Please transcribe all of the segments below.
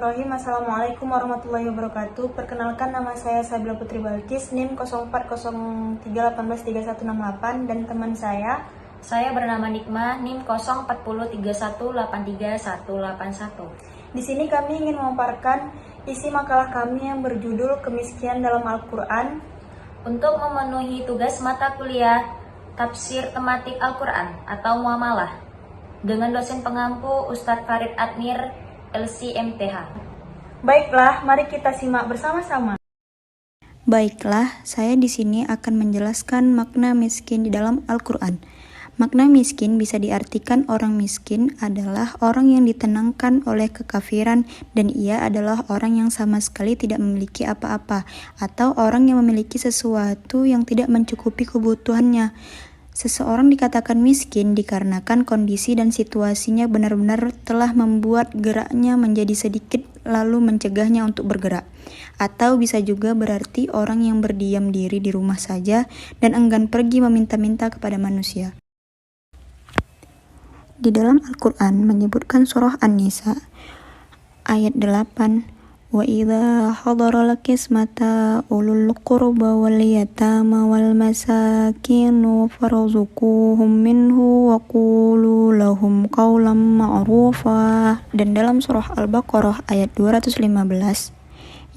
Bismillahirrahmanirrahim. Assalamualaikum warahmatullahi wabarakatuh. Perkenalkan, nama saya Sabila Putri Balkis, NIM 0403183168, dan teman saya bernama Nikmah, NIM 0403183181. Di sini kami ingin memaparkan isi makalah kami yang berjudul Kemiskinan dalam Al-Quran. Untuk memenuhi tugas mata kuliah Tafsir Tematik Al-Quran atau Muamalah dengan dosen pengampu Ustadz Farid Admir, LCMTH. Baiklah, mari kita simak bersama-sama. Baiklah, saya di sini akan menjelaskan makna miskin di dalam Al-Quran. Makna miskin bisa diartikan orang miskin adalah orang yang ditenangkan oleh kekafiran dan ia adalah orang yang sama sekali tidak memiliki apa-apa atau orang yang memiliki sesuatu yang tidak mencukupi kebutuhannya. Seseorang dikatakan miskin dikarenakan kondisi dan situasinya benar-benar telah membuat geraknya menjadi sedikit lalu mencegahnya untuk bergerak. Atau bisa juga berarti orang yang berdiam diri di rumah saja dan enggan pergi meminta-minta kepada manusia. Di dalam Al-Quran menyebutkan surah An-Nisa ayat 8, wa idza hadara al-qismata ulul qurba wal yatama wal masakin farzuquhum minhu wa qulu lahum qawlan ma'rufa. Dan dalam surah Al-Baqarah ayat 215,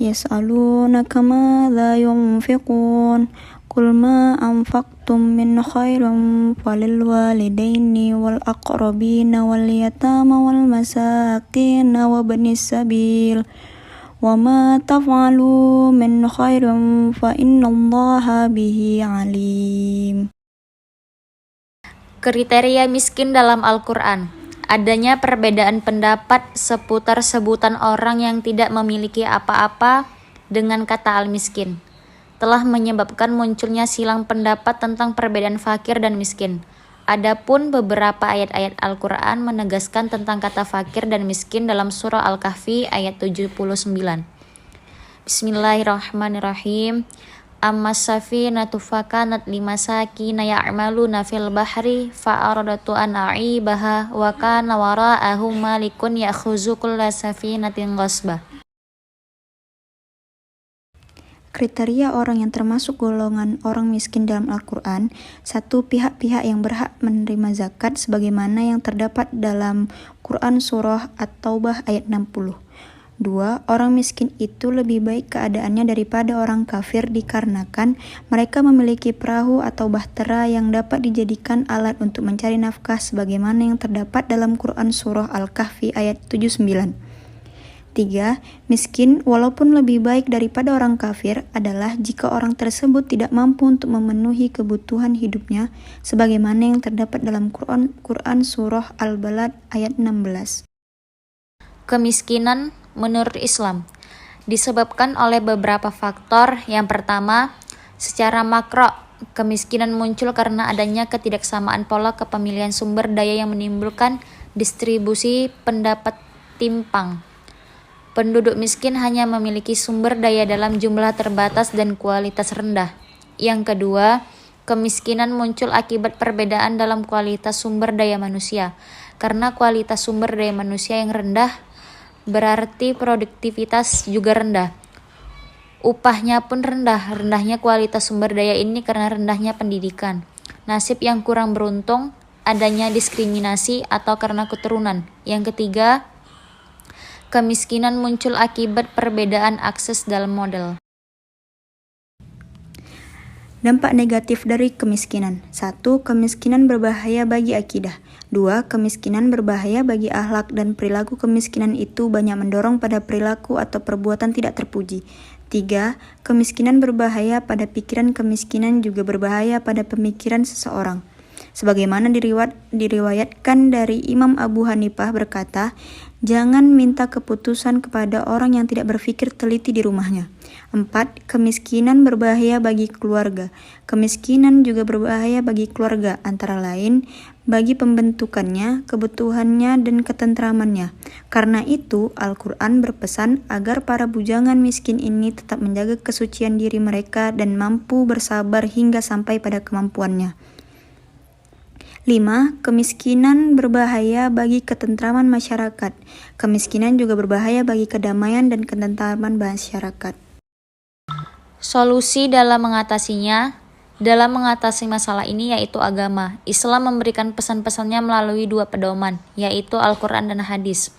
yas'alunaka madza yunfiqun qul ma anfaqtum min khairin falil walidaini wal aqrabina wal yatama wal masakin wa ibnis sabil wa ma taf'alu min khairin fa innallaha bihi alim. Kriteria miskin dalam Al-Quran: adanya perbedaan pendapat seputar sebutan orang yang tidak memiliki apa-apa dengan kata al-miskin, telah menyebabkan munculnya silang pendapat tentang perbedaan fakir dan miskin. Adapun beberapa ayat-ayat Al-Quran menegaskan tentang kata fakir dan miskin dalam surah Al-Kahfi ayat 79. Bismillahirrahmanirrahim. Ammas safinatu fakanat limasakina ya'maluna fil bahri fa'aradatu an a'ibaha wa kana wara'ahum malikun ya'khuzu kulla safinatin ghasbah. Kriteria orang yang termasuk golongan orang miskin dalam Al-Quran: 1. Pihak-pihak yang berhak menerima zakat sebagaimana yang terdapat dalam Quran Surah At-Taubah ayat 60. 2. Orang miskin itu lebih baik keadaannya daripada orang kafir dikarenakan mereka memiliki perahu atau bahtera yang dapat dijadikan alat untuk mencari nafkah sebagaimana yang terdapat dalam Quran Surah Al-Kahfi ayat 79. 3. Miskin walaupun lebih baik daripada orang kafir adalah jika orang tersebut tidak mampu untuk memenuhi kebutuhan hidupnya sebagaimana yang terdapat dalam Quran Surah Al-Balad ayat 16. Kemiskinan menurut Islam disebabkan oleh beberapa faktor. Yang pertama, secara makro, kemiskinan muncul karena adanya ketidaksamaan pola kepemilikan sumber daya yang menimbulkan distribusi pendapat timpang. Penduduk miskin hanya memiliki sumber daya dalam jumlah terbatas dan kualitas rendah. Yang kedua, kemiskinan muncul akibat perbedaan dalam kualitas sumber daya manusia. Karena kualitas sumber daya manusia yang rendah, berarti produktivitas juga rendah. Upahnya pun rendah. Rendahnya kualitas sumber daya ini karena rendahnya pendidikan. Nasib yang kurang beruntung, adanya diskriminasi atau karena keturunan. Yang ketiga, kemiskinan muncul akibat perbedaan akses dalam modal. Dampak negatif dari kemiskinan: 1. Kemiskinan berbahaya bagi akidah. 2. Kemiskinan berbahaya bagi akhlak dan perilaku kemiskinan itu banyak mendorong pada perilaku atau perbuatan tidak terpuji. 3. Kemiskinan berbahaya pada pikiran. Kemiskinan juga berbahaya pada pemikiran seseorang. Sebagaimana diriwayatkan dari Imam Abu Hanifah berkata, jangan minta keputusan kepada orang yang tidak berpikir teliti di rumahnya. 4. Kemiskinan berbahaya bagi keluarga. Kemiskinan juga berbahaya bagi keluarga, antara lain bagi pembentukannya, kebutuhannya, dan ketentramannya. Karena itu, Al-Quran berpesan agar para bujangan miskin ini tetap menjaga kesucian diri mereka dan mampu bersabar hingga sampai pada kemampuannya. 5. Kemiskinan berbahaya bagi ketentraman masyarakat. Kemiskinan juga berbahaya bagi kedamaian dan ketentraman masyarakat. Solusi dalam mengatasinya, dalam mengatasi masalah ini yaitu agama. Islam memberikan pesan-pesannya melalui dua pedoman, yaitu Al-Quran dan hadis.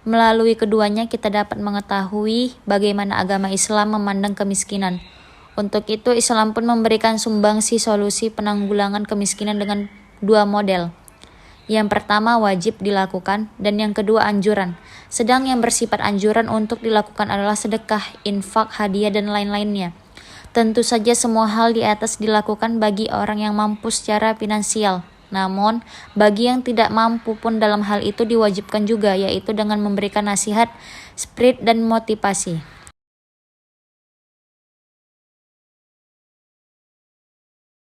Melalui keduanya kita dapat mengetahui bagaimana agama Islam memandang kemiskinan. Untuk itu Islam pun memberikan sumbangsi solusi penanggulangan kemiskinan dengan dua model. Yang pertama wajib dilakukan dan yang kedua anjuran. Sedang yang bersifat anjuran untuk dilakukan adalah sedekah, infak, hadiah dan lain-lainnya. Tentu saja semua hal di atas dilakukan bagi orang yang mampu secara finansial. Namun, bagi yang tidak mampu pun dalam hal itu diwajibkan juga, yaitu dengan memberikan nasihat, spirit dan motivasi.